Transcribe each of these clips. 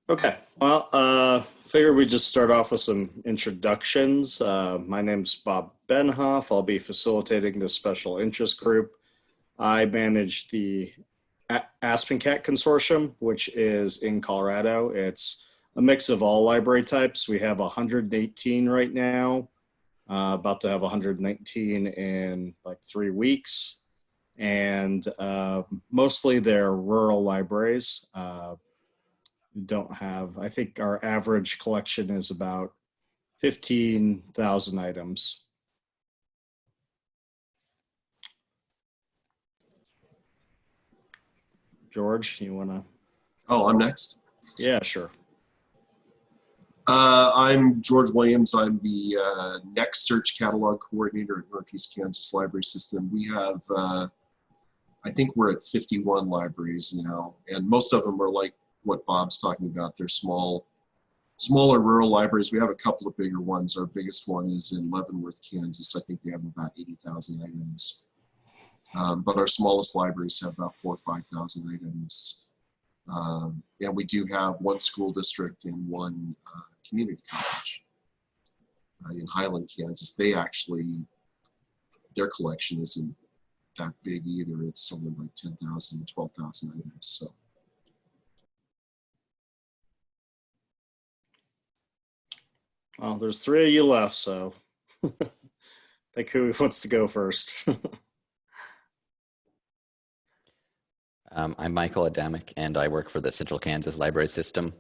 Okay, well, figure we just start off with some introductions. My name's Bob Benhoff. I'll be facilitating this special interest group. I manage the Aspen Consortium, which is in Colorado. It's a mix of all library types. We have 118 right now, about to have 119 in like 3 weeks. And mostly they're rural libraries. Don't have, I think our average collection is about 15,000 items. George, you want to? Oh, I'm next. Yeah, sure. I'm George Williams. I'm the Next Search Catalog Coordinator at Northeast Kansas Library System. We have, I think we're at 51 libraries now, and most of them are like what Bob's talking about. They're smaller rural libraries. We have a couple of bigger ones. Our biggest one is in Leavenworth, Kansas. I think they have about 80,000 items. But our smallest libraries have about 4,000 or 5,000 items. And we do have one school district and one community college in Highland, Kansas. Their collection isn't that big either. It's somewhere like 10,000, 12,000 items. So. Well, there's 3 of you left, so pick who wants to go first. I'm Michael Adamic, and I work for the Central Kansas Library System.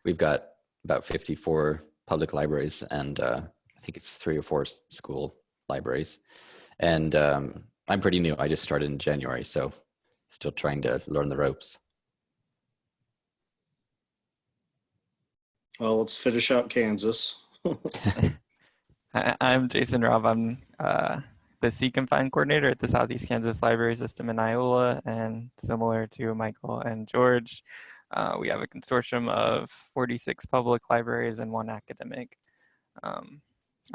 We've got about 54 public libraries, and I think it's 3 or 4 school libraries. And I'm pretty new. I just started in January, so still trying to learn the ropes. Well, let's finish out Kansas. I'm Jason Robb. I'm the Seek and Find Coordinator at the Southeast Kansas Library System in Iola, and similar to Michael and George, we have a consortium of 46 public libraries and 1 academic. I'm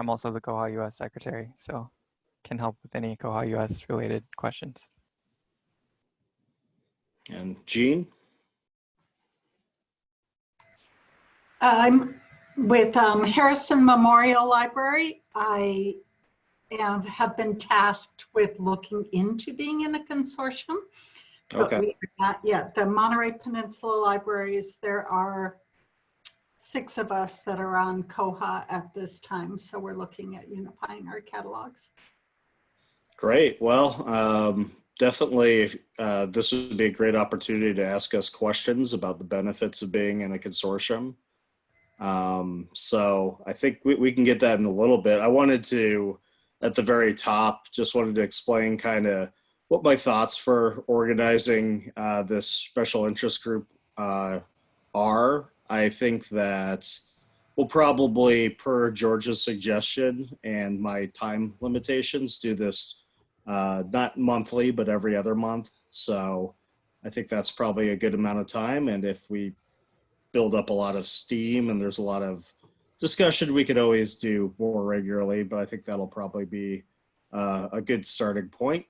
also the koha-US Secretary, so can help with any koha-US related questions. And Jean? I'm with Harrison Memorial Library. I have been tasked with looking into being in a consortium. But we are not yet. The Monterey Peninsula Libraries, there are 6 of us that are on Koha at this time. So we're looking at unifying our catalogs. Great. Well, definitely this would be a great opportunity to ask us questions about the benefits of being in a consortium. So I think we can get that in a little bit. I wanted to, at the very top, just wanted to explain kind of what my thoughts for organizing this special interest group are. I think that we'll probably, per George's suggestion and my time limitations, do this not monthly, but every other month. So I think that's probably a good amount of time. And if we build up a lot of steam and there's a lot of discussion, we could always do more regularly, but I think that'll probably be a good starting point.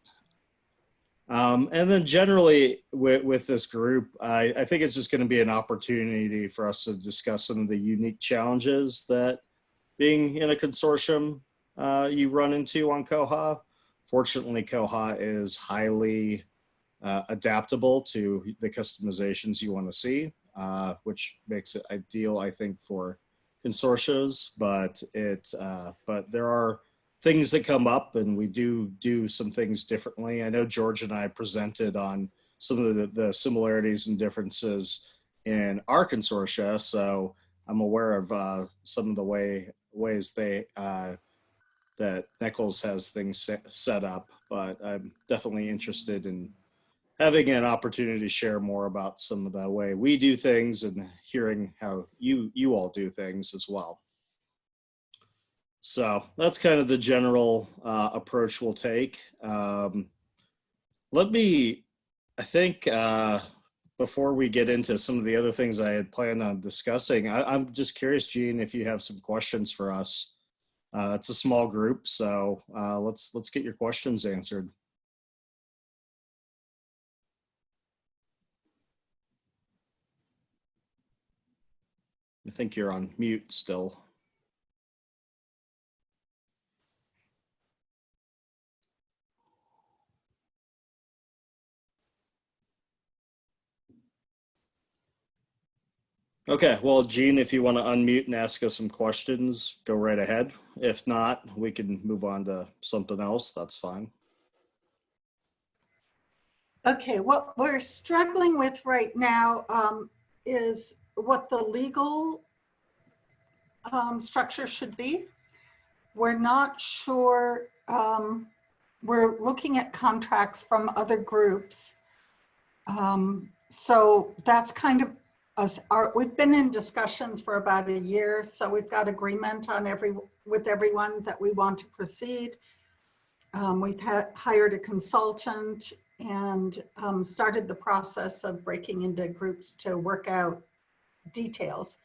And then generally with this group, I think it's just going to be an opportunity for us to discuss some of the unique challenges that being in a consortium you run into on Koha. Fortunately, Koha is highly adaptable to the customizations you want to see, which makes it ideal, I think, for consortiums. But there are things that come up, and we do some things differently. I know George and I presented on some of the similarities and differences in our consortia, so I'm aware of some of the ways that Nichols has things set up, but I'm definitely interested in having an opportunity to share more about some of the way we do things and hearing how you all do things as well. So that's kind of the general approach we'll take. I think before we get into some of the other things I had planned on discussing, I'm just curious, Jean, if you have some questions for us. It's a small group, so let's get your questions answered. think you're on mute still. Okay, well, Gene, if you want to unmute and ask us some questions, go right ahead. If not, we can move on to something else. That's fine. Okay, what we're struggling with right now is what the legal structure should be. We're not sure. We're looking at contracts from other groups. So that's kind of us. We've been in discussions for about a year, so we've got agreement on with everyone that we want to proceed. We've hired a consultant and started the process of breaking into groups to work out details.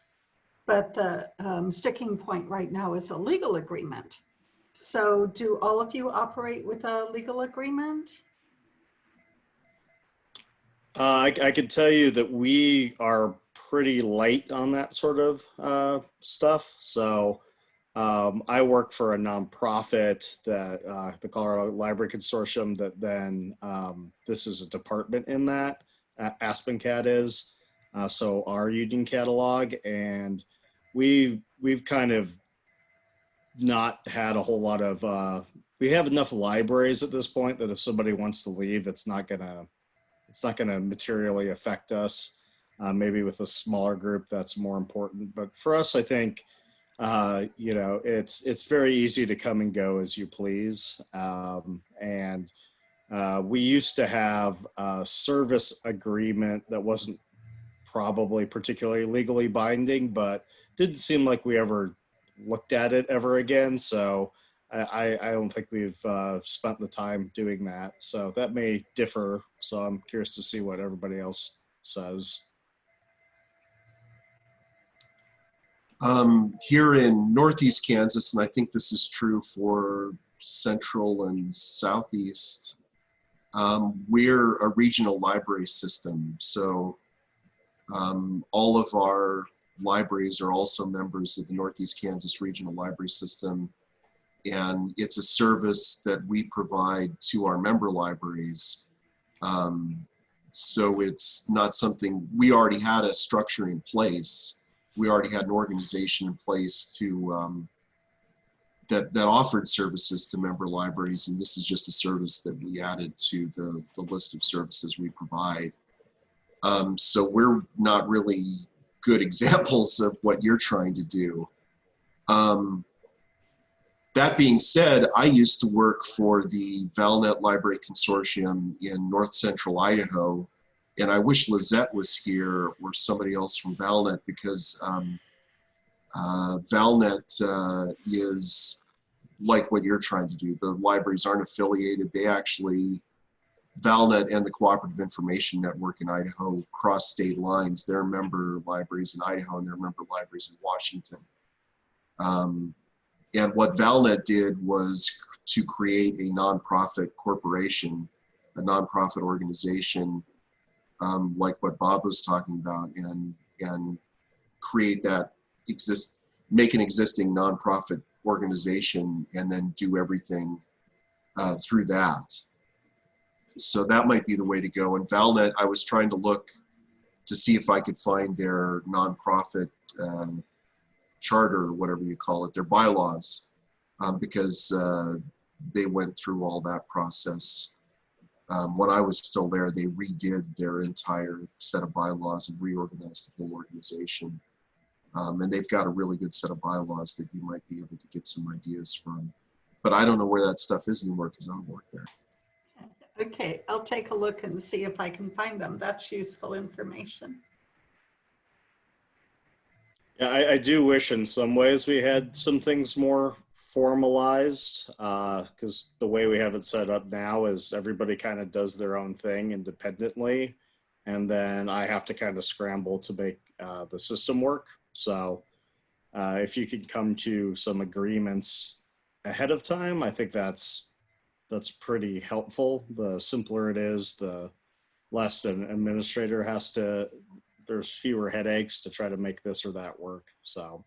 But the sticking point right now is a legal agreement. So do all of you operate with a legal agreement? I can tell you that we are pretty light on that sort of stuff. So I work for a nonprofit that the Colorado Library Consortium that then this is a department in that, Aspen is. So our union catalog, and we've kind of not had a whole lot of, we have enough libraries at this point that if somebody wants to leave, it's not gonna materially affect us. Maybe with a smaller group, that's more important. But for us, I think, you know, it's very easy to come and go as you please. And we used to have a service agreement that wasn't probably particularly legally binding, but didn't seem like we ever looked at it ever again. So I don't think we've spent the time doing that. So that may differ. So I'm curious to see what everybody else says. Here in Northeast Kansas, and I think this is true for Central and Southeast, we're a regional library system. So all of our libraries are also members of the Northeast Kansas Regional Library System. And it's a service that we provide to our member libraries. So it's not something, we already had a structure in place. We already had an organization in place to that offered services to member libraries, and this is just a service that we added to the list of services we provide. So we're not really good examples of what you're trying to do. That being said, I used to work for the Valmet Library Consortium in North Central Idaho, and I wish Lizette was here or somebody else from Valmet, because Valmet is like what you're trying to do. The libraries aren't affiliated. They actually, Valmet and the Cooperative Information Network in Idaho cross state lines. They're member libraries in Idaho and they're member libraries in Washington. And what Valmet did was to create a nonprofit corporation, a nonprofit organization, like what Bob was talking about, and create that, make an existing nonprofit organization and then do everything through that. So that might be the way to go. And Valmet, I was trying to look to see if I could find their nonprofit charter, or whatever you call it, their bylaws, because they went through all that process. When I was still there, they redid their entire set of bylaws and reorganized the whole organization. And they've got a really good set of bylaws that you might be able to get some ideas from. But I don't know where that stuff is anymore because I don't work there. Okay, I'll take a look and see if I can find them. That's useful information. Yeah, I do wish in some ways we had some things more formalized, because the way we have it set up now is everybody kind of does their own thing independently, and then I have to kind of scramble to make the system work. So if you can come to some agreements ahead of time, I think that's pretty helpful. The simpler it is, the less an administrator has to there's fewer headaches to try to make this or that work. So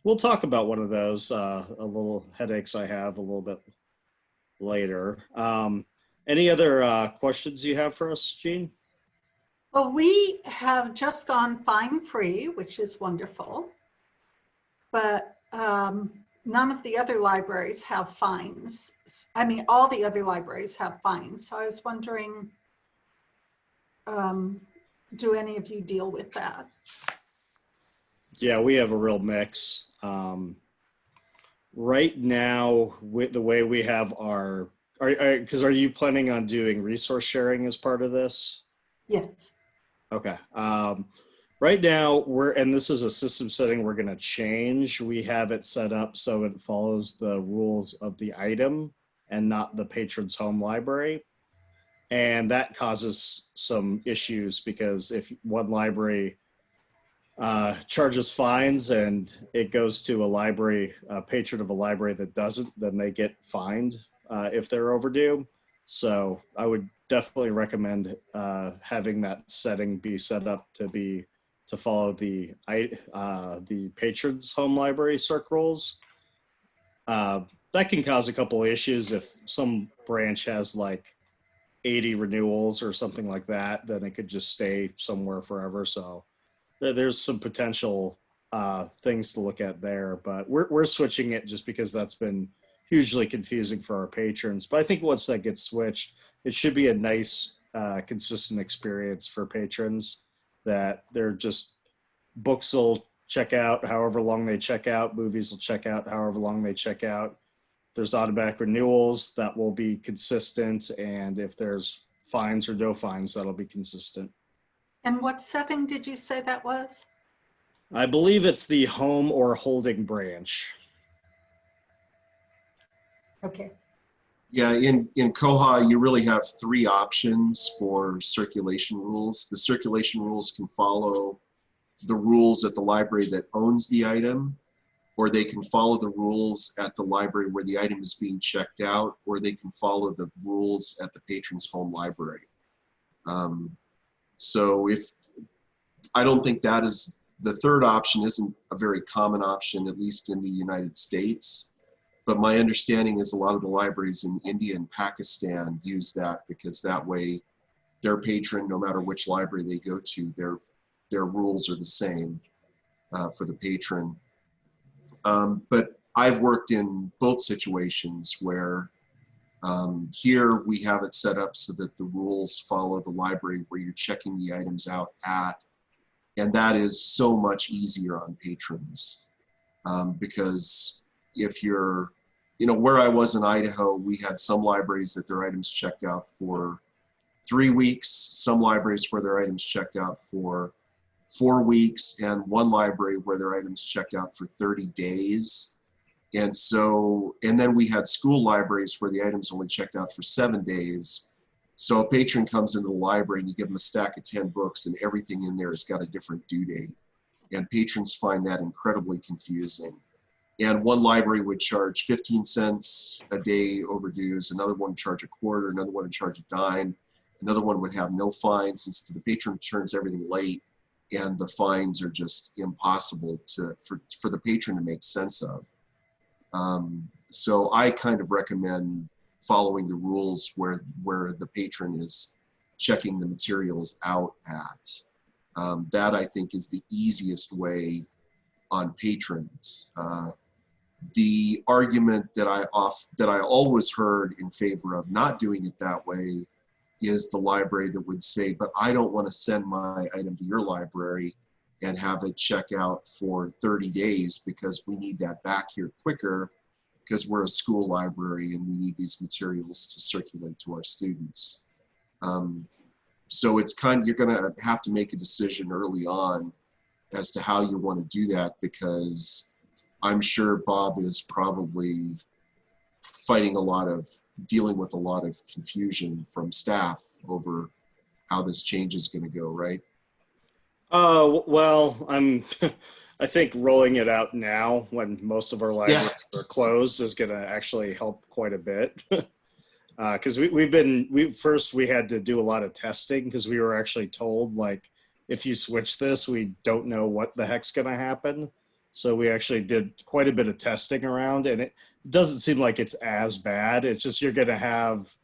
we'll talk about one of those, a little headaches I have a little bit later. Any other questions you have for us, Jean? Well, we have just gone fine-free, which is wonderful, but none of the other libraries have fines. I mean, all the other libraries have fines. So I was wondering, do any of you deal with that? Yeah, we have a real mix. Right now, with the way we have our, because are you planning on doing resource sharing as part of this? Yes. Okay. Right now, and this is a system setting we're going to change. We have it set up so it follows the rules of the item and not the patron's home library. And that causes some issues because if one library charges fines and it goes to a library, a patron of a library that doesn't, then they get fined if they're overdue. So I would definitely recommend having that setting be set up to follow the patron's home library circ rules. That can cause a couple of issues if some branch has like 80 renewals or something like that, then it could just stay somewhere forever. So there's some potential things to look at there, but we're switching it just because that's been hugely confusing for our patrons. But I think once that gets switched, it should be a nice, consistent experience for patrons, that they're just, books will check out however long they check out, movies will check out however long they check out. There's automatic renewals that will be consistent, and if there's fines or no fines, that'll be consistent. And what setting did you say that was? I believe it's the home or holding branch. Okay. Yeah, in Koha, you really have three options for circulation rules. The circulation rules can follow the rules at the library that owns the item, or they can follow the rules at the library where the item is being checked out, or they can follow the rules at the patron's home library. So I don't think that is, the third option isn't a very common option, at least in the United States. But my understanding is a lot of the libraries in India and Pakistan use that, because that way their patron, no matter which library they go to, their rules are the same for the patron. But I've worked in both situations where here we have it set up so that the rules follow the library where you're checking the items out at, and that is so much easier on patrons because if you're, where I was in Idaho, we had some libraries that their items checked out for 3 weeks, some libraries where their items checked out for 4 weeks, and one library where their items checked out for 30 days. And then we had school libraries where the items only checked out for 7 days. So a patron comes into the library and you give them a stack of 10 books and everything in there has got a different due date. And patrons find that incredibly confusing. And one library would charge 15 cents a day overdues, another one would charge a quarter, another one would charge a dime, another one would have no fines, and so the patron returns everything late, and the fines are just impossible for the patron to make sense of. So I kind of recommend following the rules where the patron is checking the materials out at. That I think is the easiest way on patrons. The argument that I always heard in favor of not doing it that way is the library that would say, but I don't want to send my item to your library and have it check out for 30 days because we need that back here quicker because we're a school library and we need these materials to circulate to our students. So it's you're gonna have to make a decision early on as to how you want to do that, because I'm sure Bob is probably dealing with a lot of confusion from staff over how this change is going to go, right? Well, I think rolling it out now when most of our libraries are closed is going to actually help quite a bit. Because we had to do a lot of testing because we were actually told, like, if you switch this, we don't know what the heck's going to happen. So we actually did quite a bit of testing around, and it doesn't seem like it's as bad. It's just you're going to have,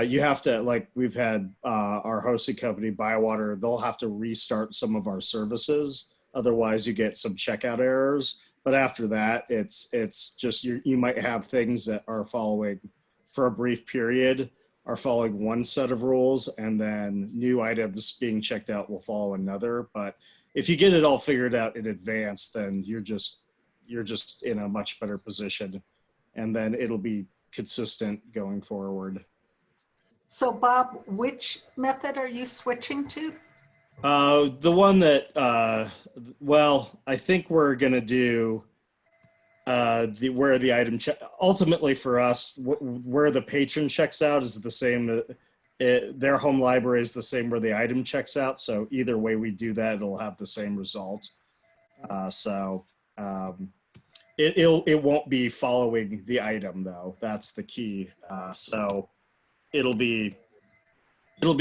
you have to, like we've had our hosting company, Bywater, they'll have to restart some of our services. Otherwise, you get some checkout errors. But after that, it's just you might have things that are following for a brief period are following one set of rules, and then new items being checked out will follow another. But if you get it all figured out in advance, then you're just in a much better position, and then it'll be consistent going forward. So Bob, which method are you switching to? The one that, well, I think we're gonna do where the item ultimately for us, where the patron checks out is the same. Their home library is the same where the item checks out. So either way we do that, it'll have the same result. It won't be following the item though. That's the key. So it'll be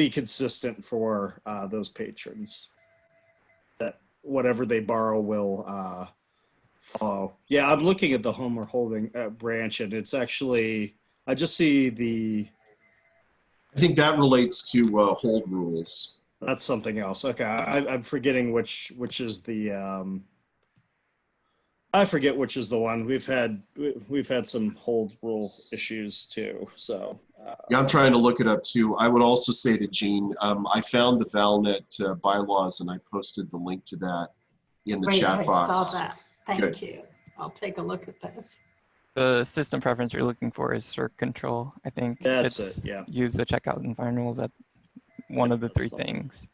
consistent for those patrons. That whatever they borrow will follow. Yeah, I'm looking at the home or holding branch, and it's actually, I just see the. I think that relates to hold rules. That's something else. Okay, I'm forgetting which is the. I forget which is the one. We've had some hold rule issues too. So. Yeah, I'm trying to look it up too. I would also say to Gene, I found the Valmet bylaws, and I posted the link to that in the chat box. I saw that. Thank Good. you. I'll take a look at this. The system preference you're looking for is circ control. I think That's it. Yeah. Use the checkout and find rules at one of the three things.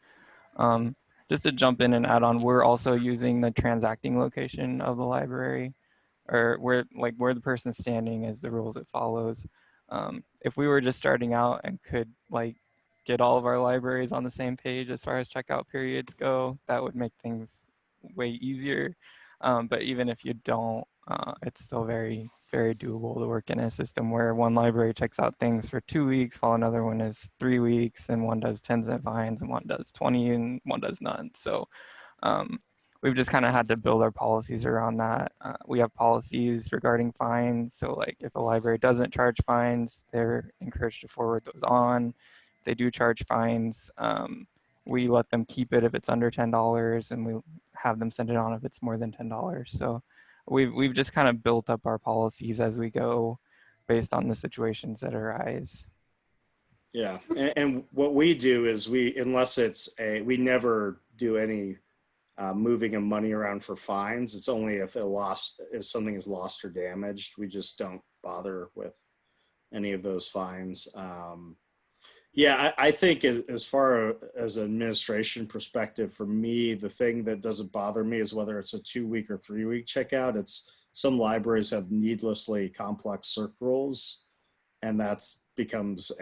Just to jump in and add on, we're also using the transacting location of the library, or where the person's standing is the rules it follows. If we were just starting out and could get all of our libraries on the same page as far as checkout periods go, that would make things way easier. But even if you don't, it's still very, very doable to work in a system where one library checks out things for 2 weeks, while another one is 3 weeks, and one does 10-cent fines, and one does 20, and one does none. So we've just kind of had to build our policies around that. We have policies regarding fines. So if a library doesn't charge fines, they're encouraged to forward those on. If they do charge fines, we let them keep it if it's under $10, and we have them send it on if it's more than $10. So we've just kind of built up our policies as we go based on the situations that arise. Yeah, and what we do is we never do any moving of money around for fines. It's only if something is lost or damaged. We just don't bother with any of those fines. Yeah, I think as far as an administration perspective, for me, the thing that doesn't bother me is whether it's a 2-week or 3-week checkout. It's some libraries have needlessly complex circ rules, and that's becomes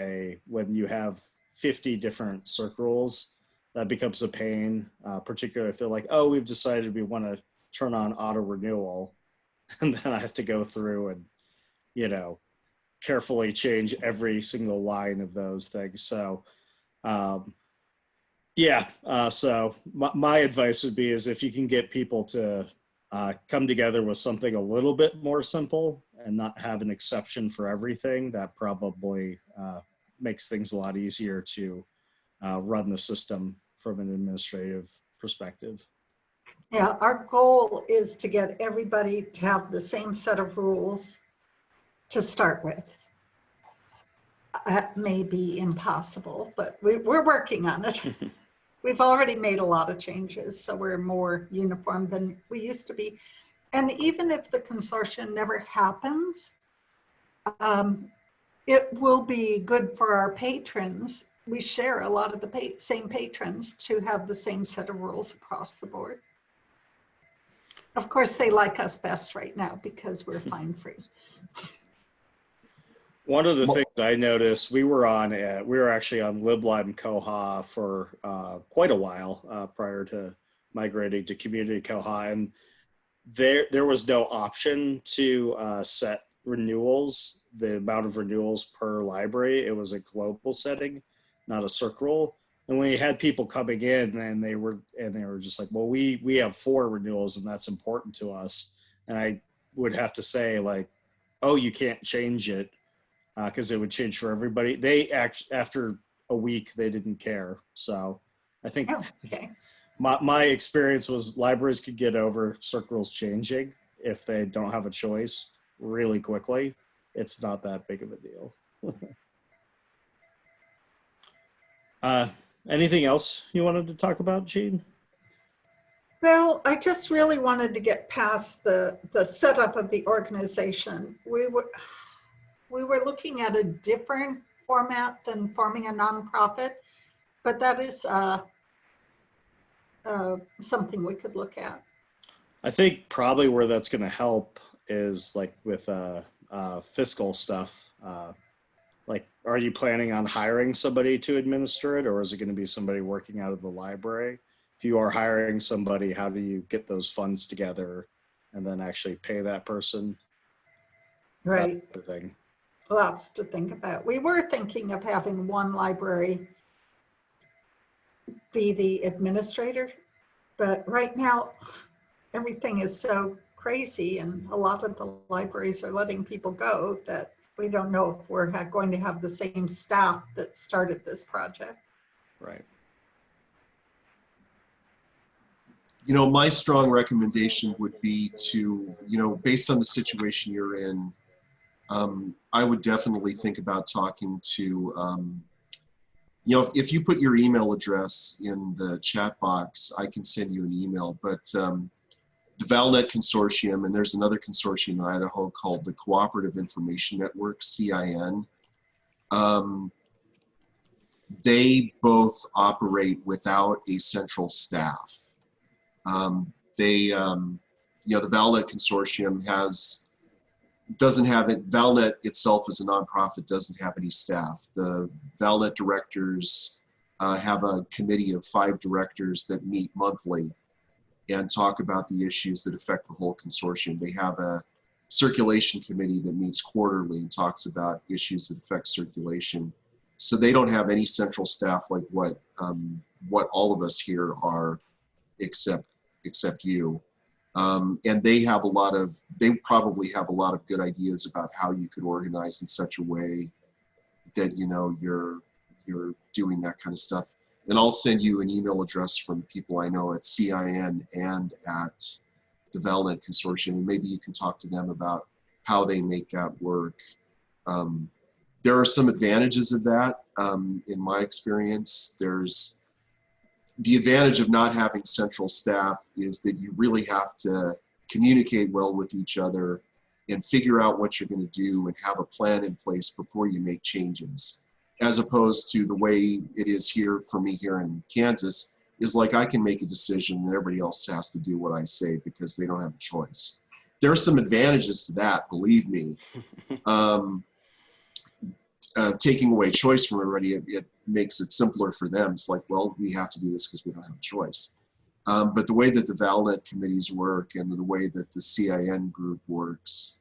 when you have 50 different circ rules, that becomes a pain, particularly if they're like, oh, we've decided we want to turn on auto renewal, and then I have to go through and, carefully change every single line of those things. So, so my advice would be is if you can get people to come together with something a little bit more simple and not have an exception for everything, that probably makes things a lot easier to run the system from an administrative perspective. Yeah, our goal is to get everybody to have the same set of rules to start with. That may be impossible, but we're working on it. We've already made a lot of changes, so we're more uniform than we used to be. And even if the consortium never happens, it will be good for our patrons. We share a lot of the same patrons to have the same set of rules across the board. Of course, they like us best right now because we're fine free. One of the things I noticed, we were actually on LibLime Koha for quite a while prior to migrating to Community Koha, and there was no option to set renewals, the amount of renewals per library. It was a global setting, not a circ rule. And when you had people coming in and they were just like, well, we have 4 renewals and that's important to us. And I would have to say like, oh, you can't change it because it would change for everybody. After a week, they didn't care. So I think Oh, okay. my experience was libraries could get over circ rules changing if they don't have a choice really quickly. It's not that big of a deal. Anything else you wanted to talk about, Gene? Well, I just really wanted to get past the setup of the organization. We were looking at a different format than forming a nonprofit, but that is something we could look at. I think probably where that's going to help is like with fiscal stuff. Like, are you planning on hiring somebody to administer it, or is it going to be somebody working out of the library? If you are hiring somebody, how do you get those funds together and then actually pay that person? Right. That type of thing. Lots to think about. We were thinking of having one library be the administrator, but right now everything is so crazy and a lot of the libraries are letting people go that we don't know if we're going to have the same staff that started this project. Right. You know, my strong recommendation would be to, you know, based on the situation you're in, I would definitely think about talking to, you know, if you put your email address in the chat box, I can send you an email. But the Valmet Consortium, and there's another consortium in Idaho called the Cooperative Information Network, CIN. They both operate without a central staff. You know, the Valmet Consortium doesn't have it. Valmet itself as a nonprofit doesn't have any staff. The Valmet directors have a committee of 5 directors that meet monthly and talk about the issues that affect the whole consortium. They have a circulation committee that meets quarterly and talks about issues that affect circulation. So they don't have any central staff like what all of us here are, except you. And they probably have a lot of good ideas about how you could organize in such a way that, you know, you're doing that kind of stuff. And I'll send you an email address from people I know at CIN and at the Valmet Consortium, and maybe you can talk to them about how they make that work. There are some advantages of that. In my experience, there's the advantage of not having central staff is that you really have to communicate well with each other and figure out what you're going to do and have a plan in place before you make changes. As opposed to the way it is here for me here in Kansas, is like I can make a decision and everybody else has to do what I say because they don't have a choice. There are some advantages to that, believe me. Taking away choice from everybody, it makes it simpler for them. It's like, well, we have to do this because we don't have a choice. But the way that the Valmet committees work and the way that the CIN group works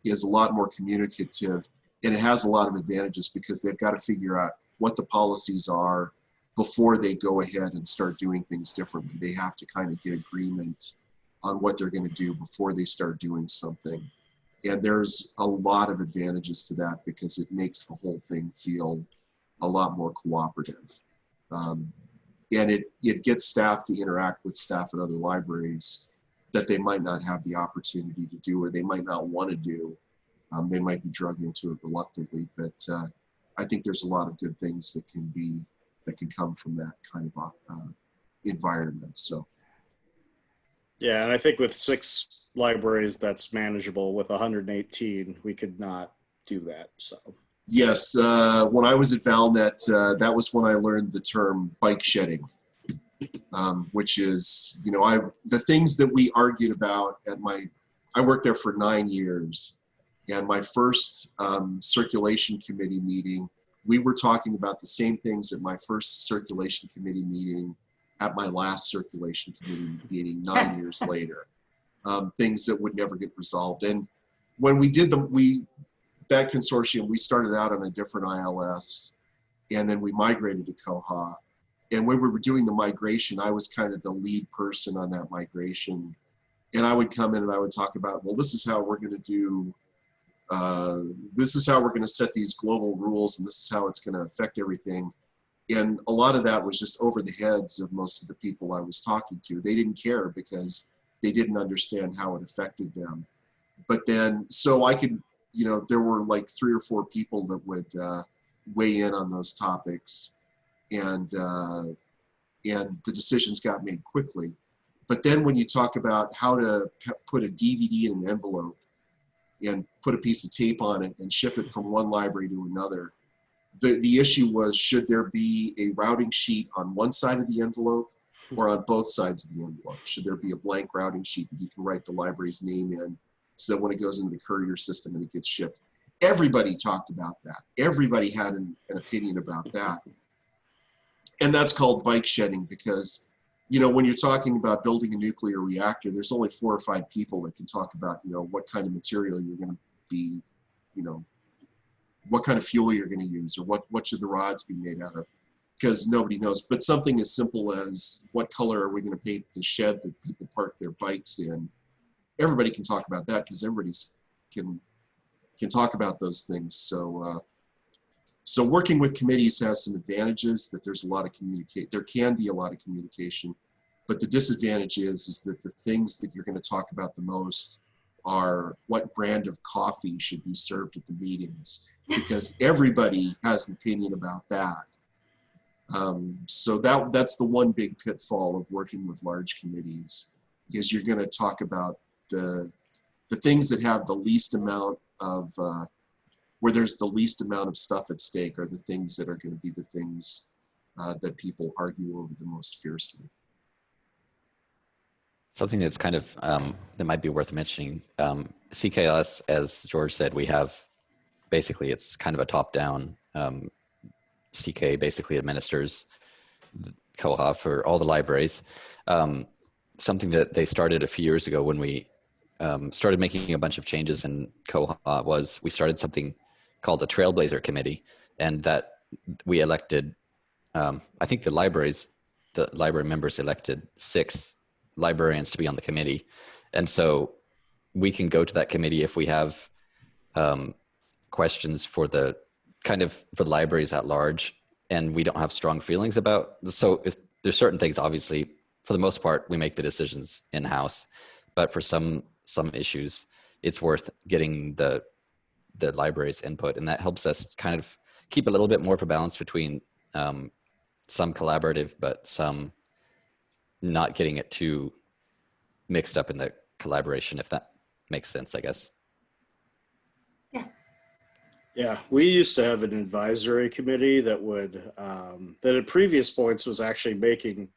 is a lot more communicative, and it has a lot of advantages because they've got to figure out what the policies are before they go ahead and start doing things differently. They have to kind of get agreement on what they're going to do before they start doing something. And there's a lot of advantages to that because it makes the whole thing feel a lot more cooperative. And it gets staff to interact with staff at other libraries that they might not have the opportunity to do or they might not want to do. They might be drugged into it reluctantly, but I think there's a lot of good things that can come from that kind of environment. So. Yeah, and I think with 6 libraries, that's manageable. With 118, we could not do that. So. Yes, when I was at Valmet, that was when I learned the term bike shedding, which is, you know, the things that we argued about I worked there for 9 years, and my first circulation committee meeting, we were talking about the same things at my first circulation committee meeting at my last circulation committee meeting 9 years later, things that would never get resolved. And when we did that consortium, we started out on a different ILS. and then we migrated to Koha. And when we were doing the migration, I was kind of the lead person on that migration. And I would come in and I would talk about, well, this is how we're going to do, this is how we're going to set these global rules, and this is how it's going to affect everything. And a lot of that was just over the heads of most of the people I was talking to. They didn't care because they didn't understand how it affected them. But then, so I could, you know, there were like 3 or 4 people that would weigh in on those topics, and the decisions got made quickly. But then when you talk about how to put a DVD in an envelope and put a piece of tape on it and ship it from one library to another, the issue was, should there be a routing sheet on one side of the envelope or on both sides of the envelope? Should there be a blank routing sheet that you can write the library's name in, so that when it goes into the courier system and it gets shipped? Everybody talked about that. Everybody had an opinion about that. And that's called bike shedding, because, you know, when you're talking about building a nuclear reactor, there's only 4 or 5 people that can talk about, you know, what kind of material you're going to be, you know, what kind of fuel you're going to use, or what should the rods be made out of, because nobody knows. But something as simple as what color are we going to paint the shed that people park their bikes in, everybody can talk about that, because everybody can talk about those things. So so working with committees has some advantages, that there's a lot of there can be a lot of communication, but the disadvantage is that the things that you're going to talk about the most are what brand of coffee should be served at the meetings, because everybody has an opinion about that. So that's the one big pitfall of working with large committees, because you're going to talk about the things that have the least amount of, where there's the least amount of stuff at stake, are the things that are going to be the things that people argue over the most fiercely. Something that's kind of, that might be worth mentioning, CKLS, as George said, we have, basically it's kind of a top-down, CK basically administers Koha for all the libraries. Something that they started a few years ago when we started making a bunch of changes in Koha was we started something called the Trailblazer Committee, and that we elected, I think the library members elected 6 librarians to be on the committee. And so we can go to that committee if we have questions for the libraries at large, and we don't have strong feelings about. So there's certain things, obviously, for the most part, we make the decisions in-house, but for some issues, it's worth getting the library's input, and that helps us kind of keep a little bit more of a balance between some collaborative, but some not getting it too mixed up in the collaboration, if that makes sense, I guess. Yeah, we used to have an advisory committee that would, that at previous points was actually making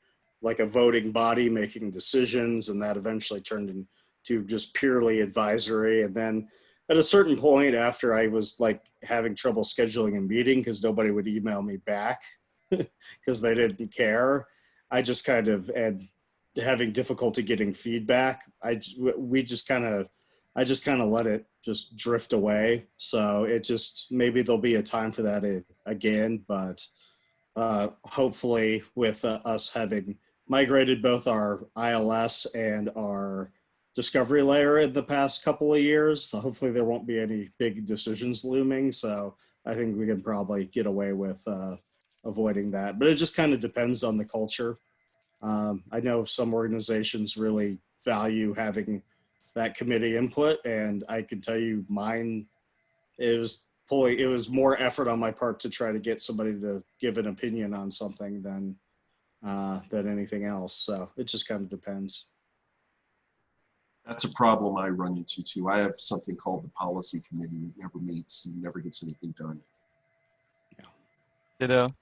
like a voting body, making decisions, and that eventually turned into just purely advisory. And then at a certain point, after I was like having trouble scheduling a meeting because nobody would email me back because they didn't care, I just kind of, and having difficulty getting feedback, I just kind of let it just drift away. So it just, maybe there'll be a time for that again, but hopefully with us having migrated both our ILS and our discovery layer in the past couple of years, so hopefully there won't be any big decisions looming. So I think we can probably get away with avoiding that, but it just kind of depends on the culture. I know some organizations really value having that committee input, and I can tell you mine, it was more effort on my part to try to get somebody to give an opinion on something than anything else. So it just kind of depends. That's a problem I run into too. I have something called the policy committee that never meets and never gets anything done. Yeah. Ditto.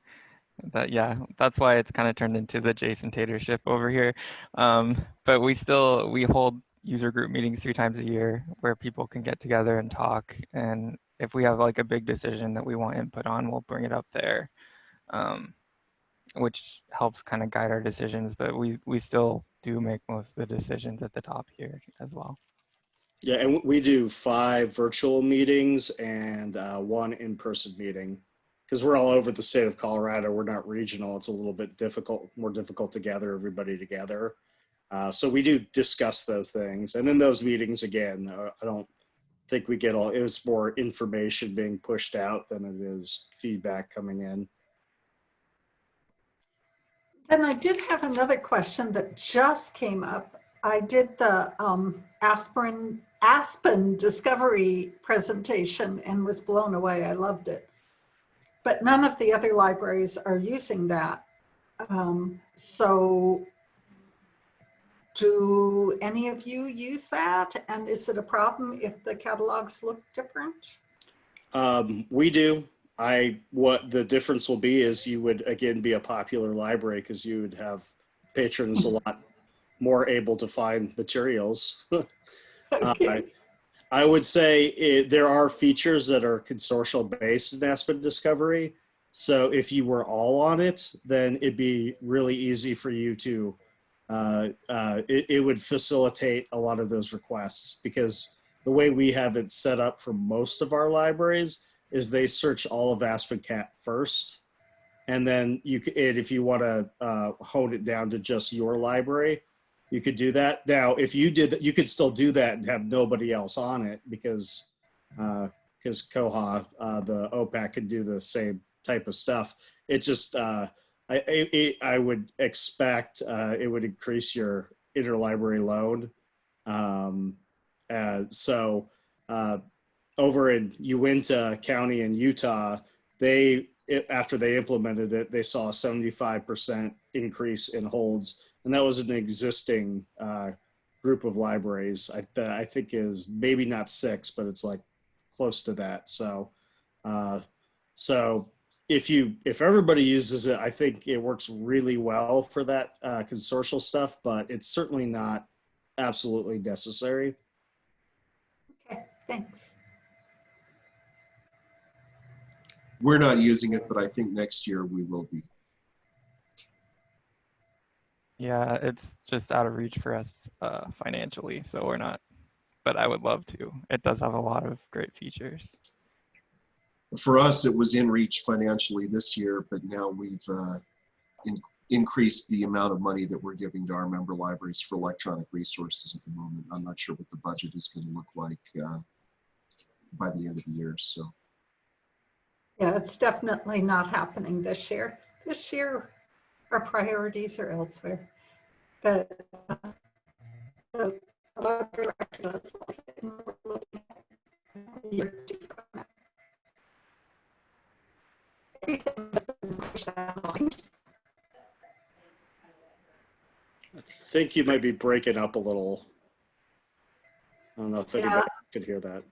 That's why it's kind of turned into the Jason Tatership over here. But we hold user group meetings 3 times a year where people can get together and talk. And if we have like a big decision that we want input on, we'll bring it up there, which helps kind of guide our decisions. But we still do make most of the decisions at the top here as well. Yeah, and we do 5 virtual meetings and 1 in-person meeting. because we're all over the state of Colorado. We're not regional. It's a little bit more difficult to gather everybody together. So we do discuss those things. And in those meetings, again, I don't think we get it was more information being pushed out than it is feedback coming in. Then I did have another question that just came up. I did the Aspen Discovery presentation and was blown away. I loved it. But none of the other libraries are using that. So do any of you use that? And is it a problem if the catalogs look different? We do. What the difference will be is you would, again, be a popular library because you would have patrons a lot more able to find materials. Okay. I would say there are features that are consortial based in Aspen Discovery. So if you were all on it, then it'd be really easy for you to, it would facilitate a lot of those requests, because the way we have it set up for most of our libraries is they search all of AspenCat first. And then if you want to hone it down to just your library, you could do that. Now, if you did that, you could still do that and have nobody else on it, because Koha, the OPAC, can do the same type of stuff. It just, I would expect it would increase your interlibrary load. So over in Uinta County in Utah, after they implemented it, they saw a 75% increase in holds. And that was an existing group of libraries. I think is maybe not 6, but it's like close to that. So, if everybody uses it, I think it works really well for that consortial stuff, but it's certainly not absolutely necessary. Okay, thanks. We're not using it, but I think next year we will be. Yeah, it's just out of reach for us financially, so we're not, but I would love to. It does have a lot of great features. For us, it was in reach financially this year, but now we've increased the amount of money that we're giving to our member libraries for electronic resources at the moment. I'm not sure what the budget is going to look like by the end of the year. So, Yeah, it's definitely not happening this year. This year, our priorities are elsewhere. But the library director does like it, and we're looking at a year or two from now. Everything has been pushed online. I think you might be breaking up a little. I don't know if anybody could hear that.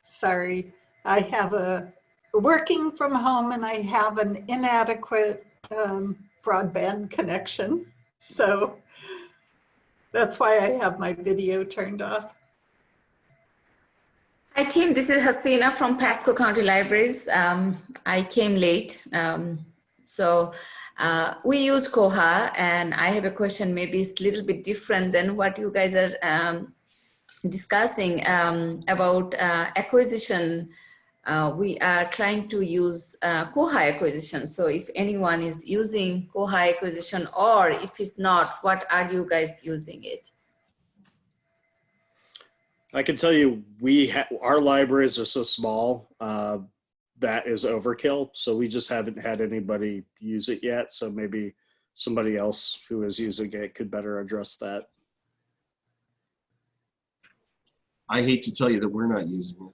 Sorry, I have working from home, and I have an inadequate broadband connection. So that's why I have my video turned off. Hi team, this is Hasina from Pasco County Libraries. I came late. We use Koha, and I have a question, maybe it's a little bit different than what you guys are discussing about acquisition. We are trying to use Koha acquisition. So if anyone is using Koha acquisition, or if it's not, what are you guys using it? I can tell you, our libraries are so small, that is overkill. So we just haven't had anybody use it yet. So maybe somebody else who is using it could better address that. I hate to tell you that we're not using it.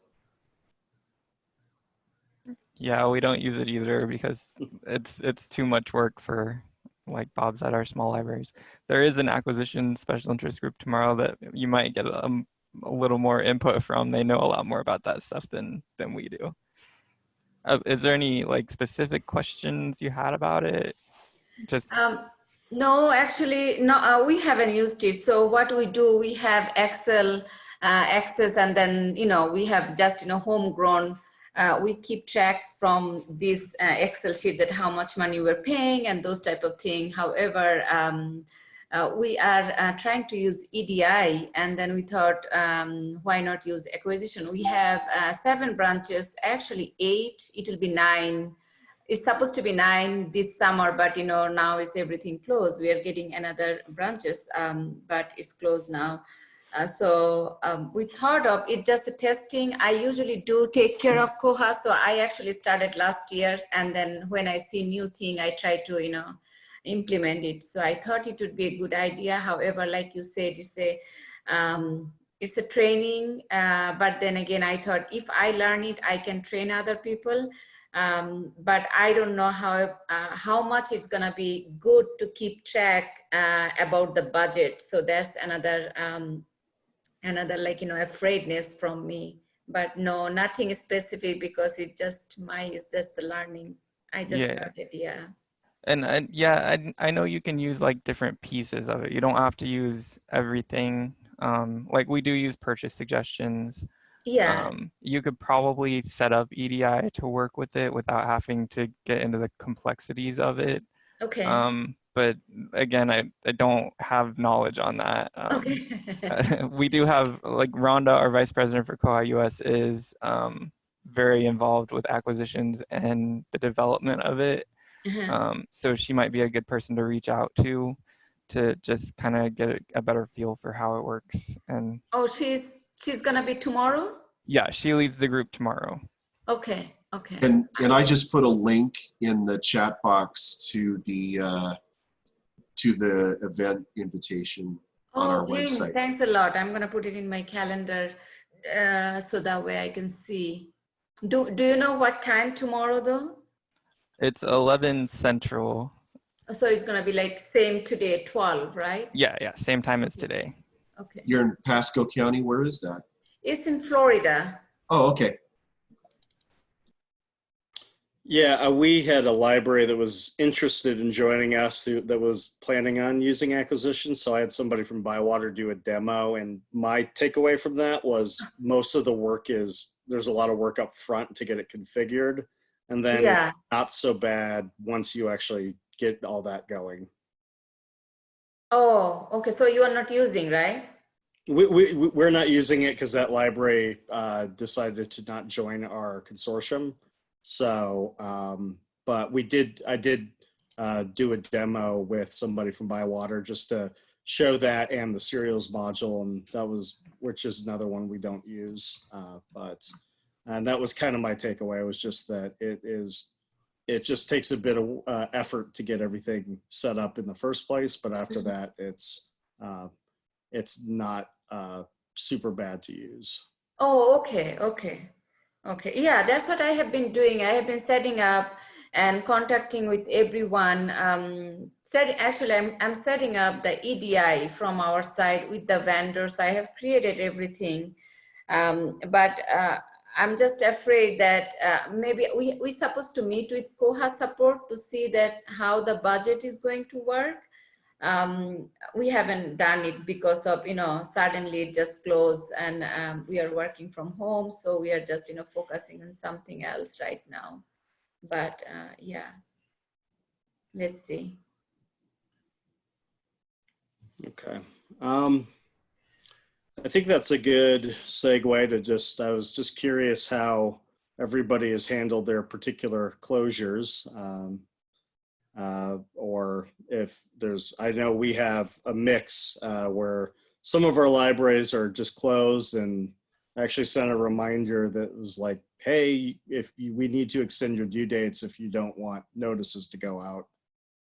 Yeah, we don't use it either because it's too much work for, like Bob said, our small libraries. There is an acquisition special interest group tomorrow that you might get a little more input from. They know a lot more about that stuff than we do. Is there any like specific questions you had about it? Just no, actually, no. We haven't used it. So what we do, we have Excel access, and then we have just homegrown. We keep track from this Excel sheet that how much money we're paying and those type of thing. However, we are trying to use EDI, and then we thought, why not use acquisition? We have 7 branches, actually 8, it will be 9 it's supposed to be 9 this summer, but now is everything closed. We are getting another branches, but it's closed now. We thought of it just the testing. I usually do take care of Koha, so I actually started last year, and then when I see new thing, I try to implement it. So I thought it would be a good idea. However, like you said, it's a training, but then again, I thought if I learn it, I can train other people. But I don't know how much it's gonna be good to keep track about the budget. So that's another afraidness from me. But no, nothing specific, because it's just the learning. I just started, yeah. And I know you can use like different pieces of it. You don't have to use everything. Like we do use purchase suggestions. Yeah. You could probably set up EDI to work with it without having to get into the complexities of it. Okay. But again, I don't have knowledge on that. Okay. We do have, like, Rhonda, our vice president for koha-US, is very involved with acquisitions and the development of it. So she might be a good person to reach out to just kind of get a better feel for how it works. And oh, she's gonna be tomorrow? Yeah, she leads the group tomorrow. Okay. Okay. And I just put a link in the chat box to the event invitation on our website. Thanks a lot. I'm gonna put it in my calendar so that way I can see. Do you know what time tomorrow though? It's 11 Central. So it's gonna be like same today, 12, right? Yeah, same time as today. Okay. You're in Pasco County. Where is that? It's in Florida. Oh, okay. Yeah, we had a library that was interested in joining us that was planning on using acquisition. So I had somebody from Bywater do a demo, and my takeaway from that was most of the work there's a lot of work up front to get it configured, and then it's not so bad once you actually get all that going. Oh, okay. So you are not using, right? We're not using it because that library decided to not join our consortium. So, but I did do a demo with somebody from Bywater just to show that and the serials module, and which is another one we don't use. And that was kind of my takeaway, was just that it just takes a bit of effort to get everything set up in the first place, but after that, it's not super bad to use. Oh, okay. Yeah, that's what I have been doing. I have been setting up and contacting with everyone. I'm setting up the EDI from our side with the vendors. I have created everything, but I'm just afraid that maybe we're supposed to meet with Koha support to see that how the budget is going to work. We haven't done it because of, suddenly it just closed, and we are working from home. So we are just, focusing on something else right now. But yeah, let's see. Okay. I think that's a good segue to I was just curious how everybody has handled their particular closures. Or if I know we have a mix where some of our libraries are just closed, and I actually sent a reminder that was like, hey, we need to extend your due dates if you don't want notices to go out,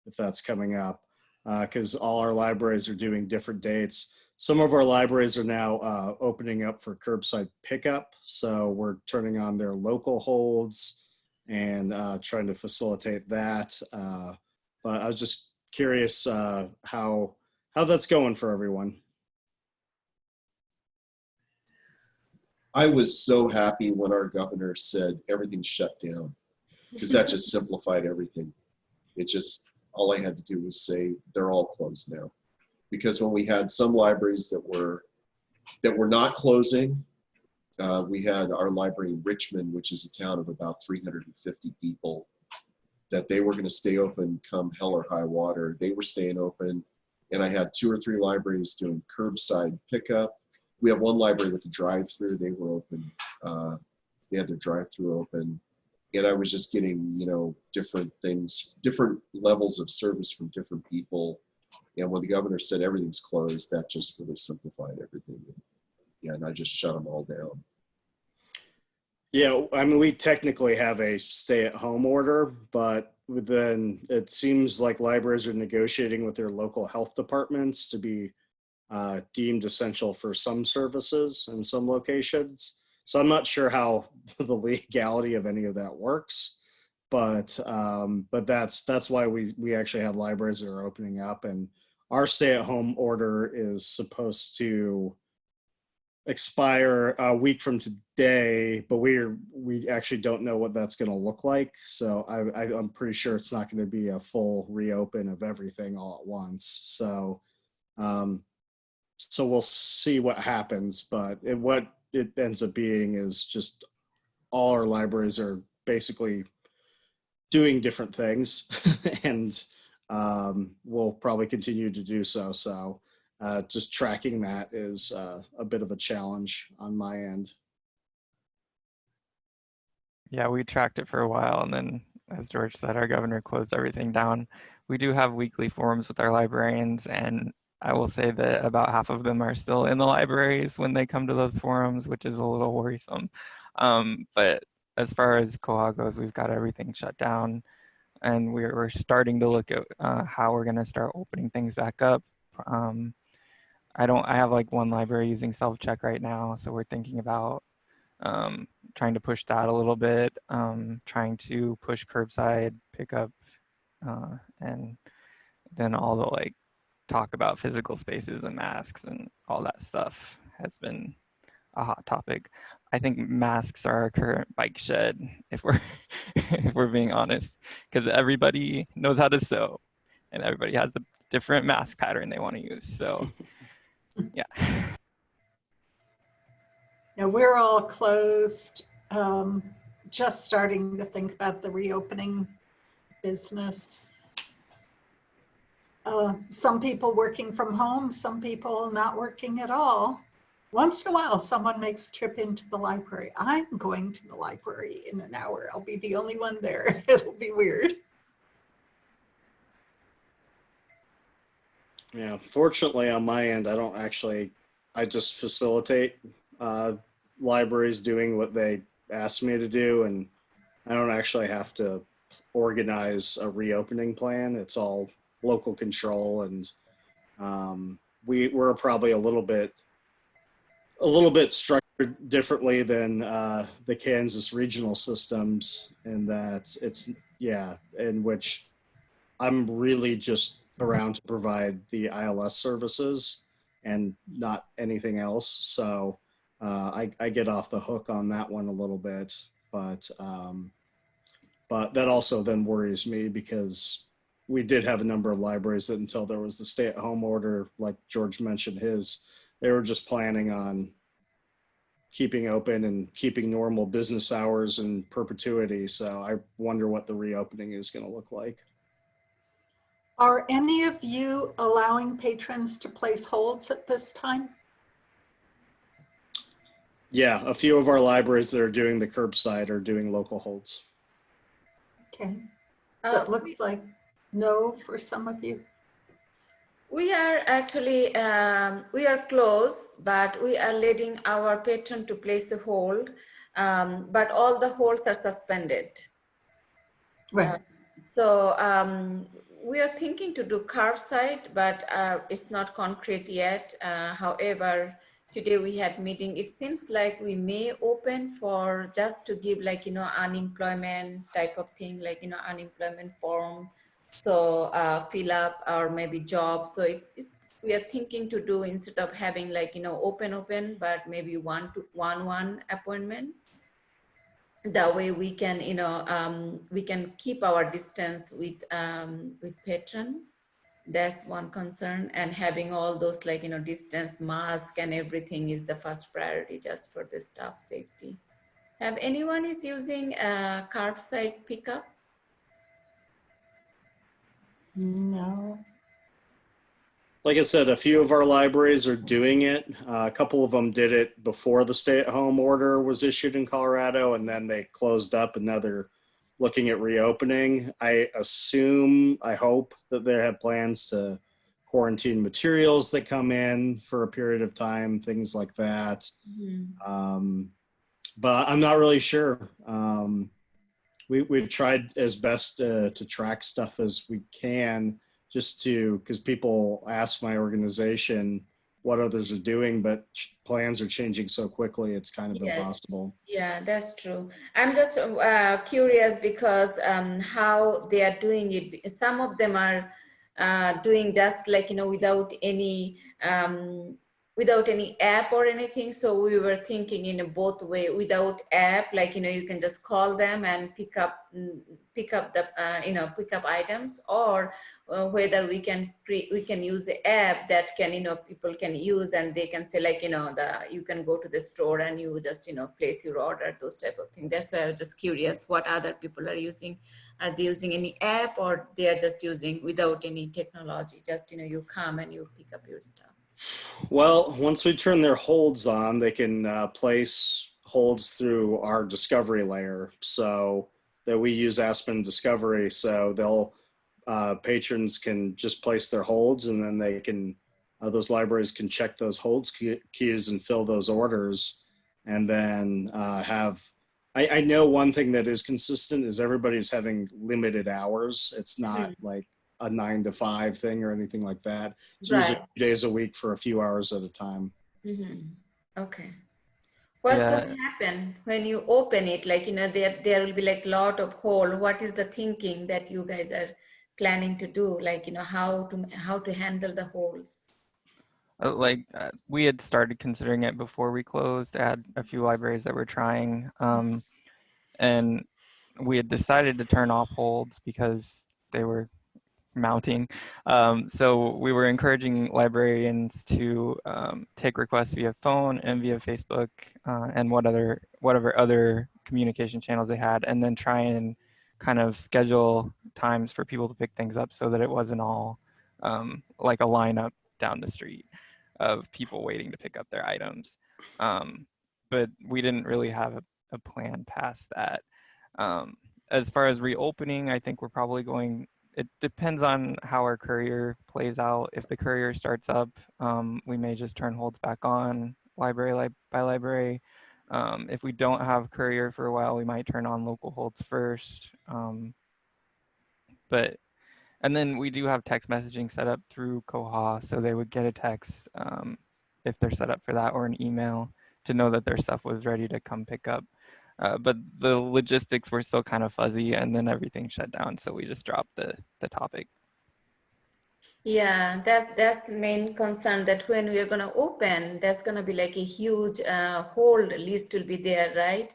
if that's coming up, because all our libraries are doing different dates. Some of our libraries are now opening up for curbside pickup, so we're turning on their local holds and trying to facilitate that. But I was just curious how that's going for everyone. I was so happy when our governor said everything's shut down, because that just simplified everything. All I had to do was say they're all closed now. Because when we had some libraries that were not closing, we had our library in Richmond, which is a town of about 350 people, that they were going to stay open come hell or high water. They were staying open, and I had 2 or 3 libraries doing curbside pickup. We have one library with a drive-through. They were open. They had their drive-through open. And I was just getting, you know, different things, different levels of service from different people. And when the governor said everything's closed, that just really simplified everything. Yeah, and I just shut them all down. Yeah, I mean, we technically have a stay-at-home order, but then it seems like libraries are negotiating with their local health departments to be deemed essential for some services in some locations. So I'm not sure how the legality of any of that works, but that's why we actually have libraries that are opening up, and our stay-at-home order is supposed to expire a week from today, but we actually don't know what that's going to look like. So I'm pretty sure it's not going to be a full reopen of everything all at once. So so we'll see what happens, but what it ends up being is just all our libraries are basically doing different things, and we'll probably continue to do so. So just tracking that is a bit of a challenge on my end. Yeah, we tracked it for a while, and then, as George said, our governor closed everything down. We do have weekly forums with our librarians, and I will say that about half of them are still in the libraries when they come to those forums, which is a little worrisome. But as far as Koha goes, we've got everything shut down, and we're starting to look at how we're going to start opening things back up. I have like one library using self-check right now, so we're thinking about trying to push that a little bit, trying to push curbside pickup, and then all the like talk about physical spaces and masks and all that stuff has been a hot topic. I think masks are our current bike shed, if we're if we're being honest, because everybody knows how to sew, and everybody has a different mask pattern they want to use. So, yeah. Yeah, we're all closed. Just starting to think about the reopening business. Some people working from home, some people not working at all. Once in a while, someone makes a trip into the library. I'm going to the library in an hour. I'll be the only one there. It'll be weird. Yeah, fortunately on my end, I just facilitate libraries doing what they ask me to do, and I don't actually have to organize a reopening plan. It's all local control, and we're probably a little bit structured differently than the Kansas regional systems, in that in which I'm really just around to provide the ILS services and not anything else. So I get off the hook on that one a little bit, but that also then worries me, because we did have a number of libraries that, until there was the stay-at-home order, like George mentioned they were just planning on keeping open and keeping normal business hours in perpetuity. So I wonder what the reopening is going to look like. Are any of you allowing patrons to place holds at this time? Yeah, a few of our libraries that are doing the curbside are doing local holds. Okay. That looks like no for some of you. We are actually, we are close, but we are letting our patron to place the hold, but all the holds are suspended. Right. So we are thinking to do Carve Site, but it's not concrete yet. However, today we had meeting. It seems like we may open for just to give, like, unemployment type of thing, like, unemployment form. So fill up, or maybe jobs. So we are thinking to do, instead of having, like, open, but maybe one appointment. That way we can, we can keep our distance with patron. That's one concern, and having all those, like, distance, mask and everything is the first priority, just for the staff safety. Have anyone is using Carve Site pickup? No. Like I said, a few of our libraries are doing it. A couple of them did it before the stay-at-home order was issued in Colorado, and then they closed up, and now they're looking at reopening. I hope that they have plans to quarantine materials that come in for a period of time, things like that. But I'm not really sure. We've tried as best to track stuff as we can, just because people ask my organization what others are doing, but plans are changing so quickly, it's kind of impossible. Yeah, that's true. I'm just curious because how they are doing it. Some of them are doing just like, without any app or anything. So we were thinking in a both way, without app, like, you can just call them and pick up the, pick up items, or whether we can use the app that can, people can use, and they can say like, you can go to the store and you just, place your order, those type of things. That's why I was just curious what other people are using. Are they using any app, or they are just using without any technology? Just, you come and you pick up your stuff. Well, once we turn their holds on, they can place holds through our discovery layer. So that we use Aspen Discovery. So they'll patrons can just place their holds, and then they can those libraries can check those holds queues and fill those orders, and then I know one thing that is consistent is everybody's having limited hours. It's not like a 9 to 5 thing or anything like that. It's usually 2 days a week for a few hours at a time. Okay. What's going to happen when you open it? Like, there will be like a lot of hole. What is the thinking that you guys are planning to do? Like, how to handle the holes? We had started considering it before we closed. I had a few libraries that were trying, and we had decided to turn off holds because they were mounting. So we were encouraging librarians to take requests via phone and via Facebook and whatever other communication channels they had, and then try and kind of schedule times for people to pick things up so that it wasn't all like a lineup down the street of people waiting to pick up their items. But we didn't really have a plan past that. As far as reopening, I think we're probably going, it depends on how our courier plays out. If the courier starts up, we may just turn holds back on library by library. If we don't have courier for a while, we might turn on local holds first. And then we do have text messaging set up through Koha, so they would get a text if they're set up for that, or an email to know that their stuff was ready to come pick up. But the logistics were still kind of fuzzy, and then everything shut down, so we just dropped the topic. Yeah, that's the main concern, that when we're going to open, there's going to be like a huge hold list will be there, right?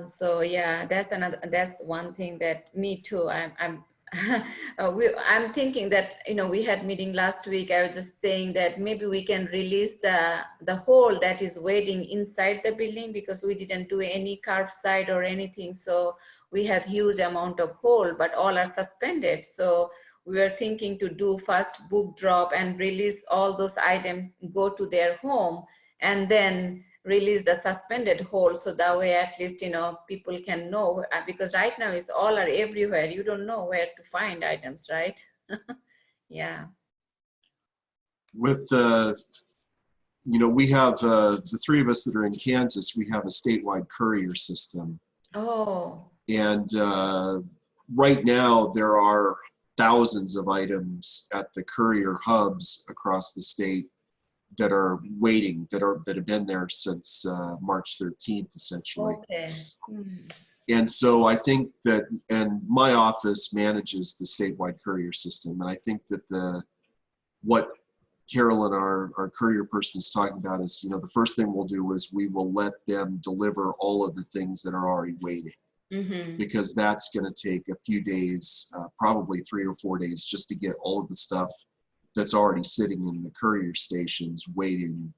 So yeah, that's one thing that me too, I'm thinking that, we had meeting last week. I was just saying that maybe we can release the hole that is waiting inside the building, because we didn't do any Carve Site or anything. So we have huge amount of hole, but all are suspended. So we were thinking to do first book drop and release all those items, go to their home, and then release the suspended hole. So that way, at least, people can know, because right now it's all are everywhere. You don't know where to find items, right? Yeah. With, we have the three of us that are in Kansas, we have a statewide courier system. Oh. And right now there are thousands of items at the courier hubs across the state that are waiting, that have been there since March 13th, essentially. Okay. And so I think that, and my office manages the statewide courier system, and I think that what Carolyn, our courier person, is talking about is, the first thing we'll do is we will let them deliver all of the things that are already waiting. Because that's going to take a few days, probably 3 or 4 days, just to get all of the stuff that's already sitting in the courier stations waiting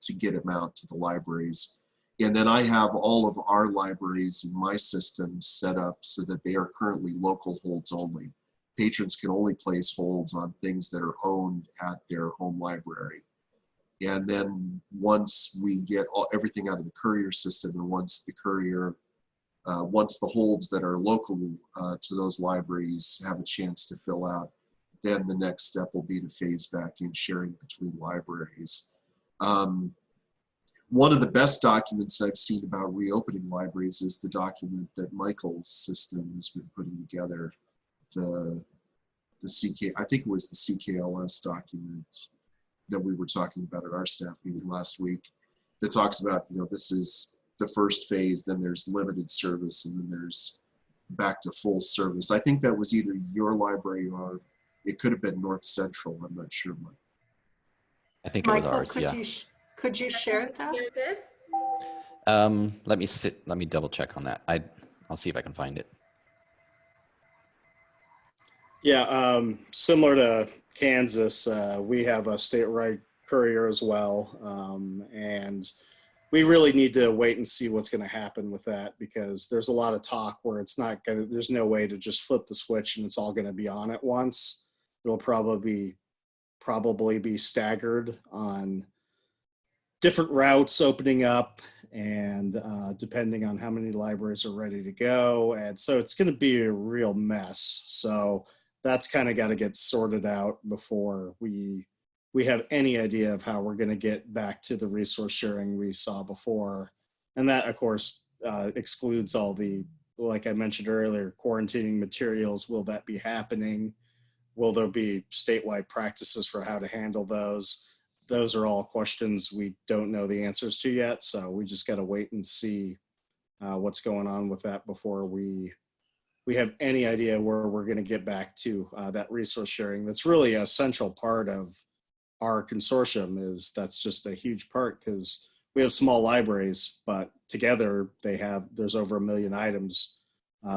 to get them out to the libraries. And then I have all of our libraries in my system set up so that they are currently local holds only. Patrons can only place holds on things that are owned at their home library. And then once we get everything out of the courier system, and once the courier Once the holds that are local to those libraries have a chance to fill out, then the next step will be to phase back in sharing between libraries. One of the best documents I've seen about reopening libraries is the document that Michael's system has been putting together. The CK, I think it was the CKLS document that we were talking about at our staff meeting last week, that talks about, you know, this is the first phase, then there's limited service, and then there's back to full service. I think that was either your library or it could have been North Central. I'm not sure, Mike. I think it was Michael, ours, yeah. could you share that? Let me double check on that. I'll see if I can find it. Yeah, similar to Kansas, we have a statewide courier as well, and we really need to wait and see what's going to happen with that, because there's a lot of talk where it's not going to, there's no way to just flip the switch and it's all going to be on at once. It'll probably be staggered on different routes opening up, and depending on how many libraries are ready to go. And so it's going to be a real mess. So that's kind of got to get sorted out before we have any idea of how we're going to get back to the resource sharing we saw before. And that, of course, excludes all the, like I mentioned earlier, quarantining materials. Will that be happening? Will there be statewide practices for how to handle those? Those are all questions we don't know the answers to yet. So we just got to wait and see what's going on with that before we have any idea where we're going to get back to that resource sharing. That's really a central part of our consortium. That's just a huge part, because we have small libraries, but together there's over 1 million items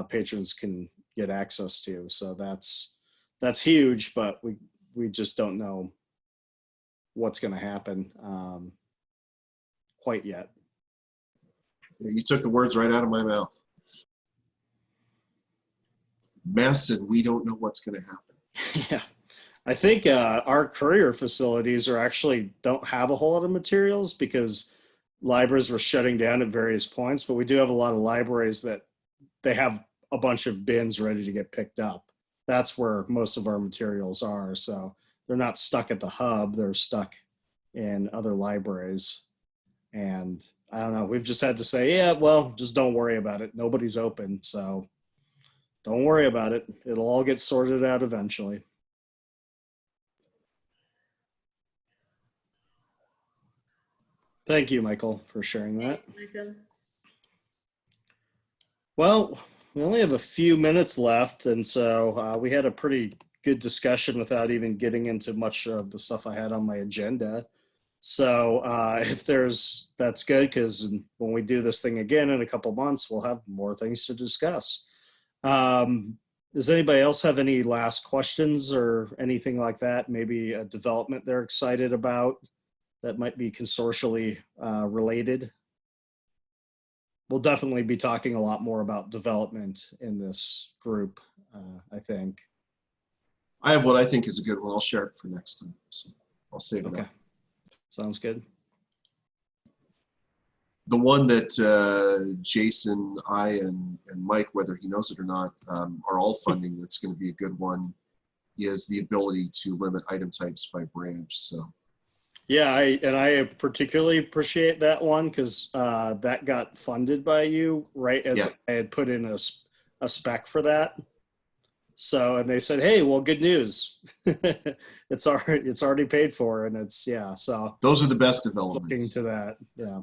patrons can get access to. So that's huge, but we just don't know what's going to happen quite yet. Yeah, you took the words right out of my mouth. Mess, and we don't know what's going to happen. Yeah. I think our courier facilities don't have a whole lot of materials, because libraries were shutting down at various points, but we do have a lot of libraries that they have a bunch of bins ready to get picked up. That's where most of our materials are. So they're not stuck at the hub, they're stuck in other libraries. And I don't know, we've just had to say, yeah, well, just don't worry about it. Nobody's open, so don't worry about it. It'll all get sorted out eventually. Thank you, Michael, for sharing that. Well, we only have a few minutes left, and so we had a pretty good discussion without even getting into much of the stuff I had on my agenda. So that's good, because when we do this thing again in a couple months, we'll have more things to discuss. Does anybody else have any last questions or anything like that? Maybe a development they're excited about that might be consortially related? We'll definitely be talking a lot more about development in this group, I think. I have what I think is a good one. I'll share it for next time. So I'll save it. Okay. Up. Sounds good. The one that Jason, I, and Mike, whether he knows it or not, are all funding, that's going to be a good one, is the ability to limit item types by branch. So. Yeah, I particularly appreciate that one, because that got funded by you right as I had put in a spec for that. So, and they said, hey, well, good news. it's already paid for, and so. Those are the best developments. Looking to that, yeah.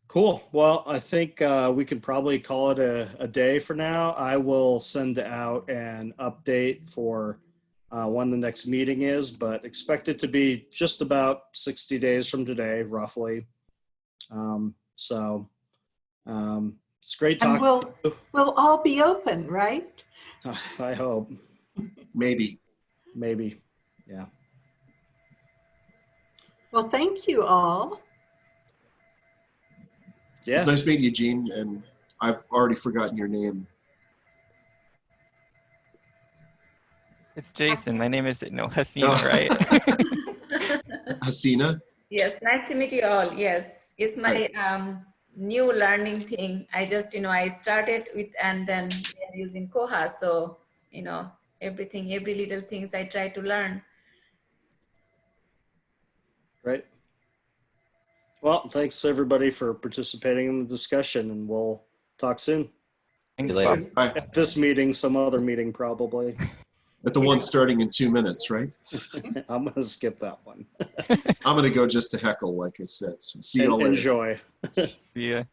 Cool. Well, I think we could probably call it a day for now. I will send out an update for when the next meeting is, but expect it to be just about 60 days from today, roughly. It's great talking. And we'll all be open, right? I hope. Maybe. Yeah. Well, thank you all. Yeah. It's nice meeting you, Gene, and I've already forgotten your name. It's Jason. My name is Hasina, right? Hasina? Yes, nice to meet you all. Yes, it's my new learning thing. I just, I started with and then we are using Koha. So, everything, every little things I try to learn. Great. Well, thanks everybody for participating in the discussion, and we'll talk soon. Thanks, later. Bob. Bye. At this meeting, some other meeting probably. At the one starting in 2 minutes, right? I'm going to skip that one. I'm going to go just to heckle, like I said. So see you all later. Enjoy. See ya.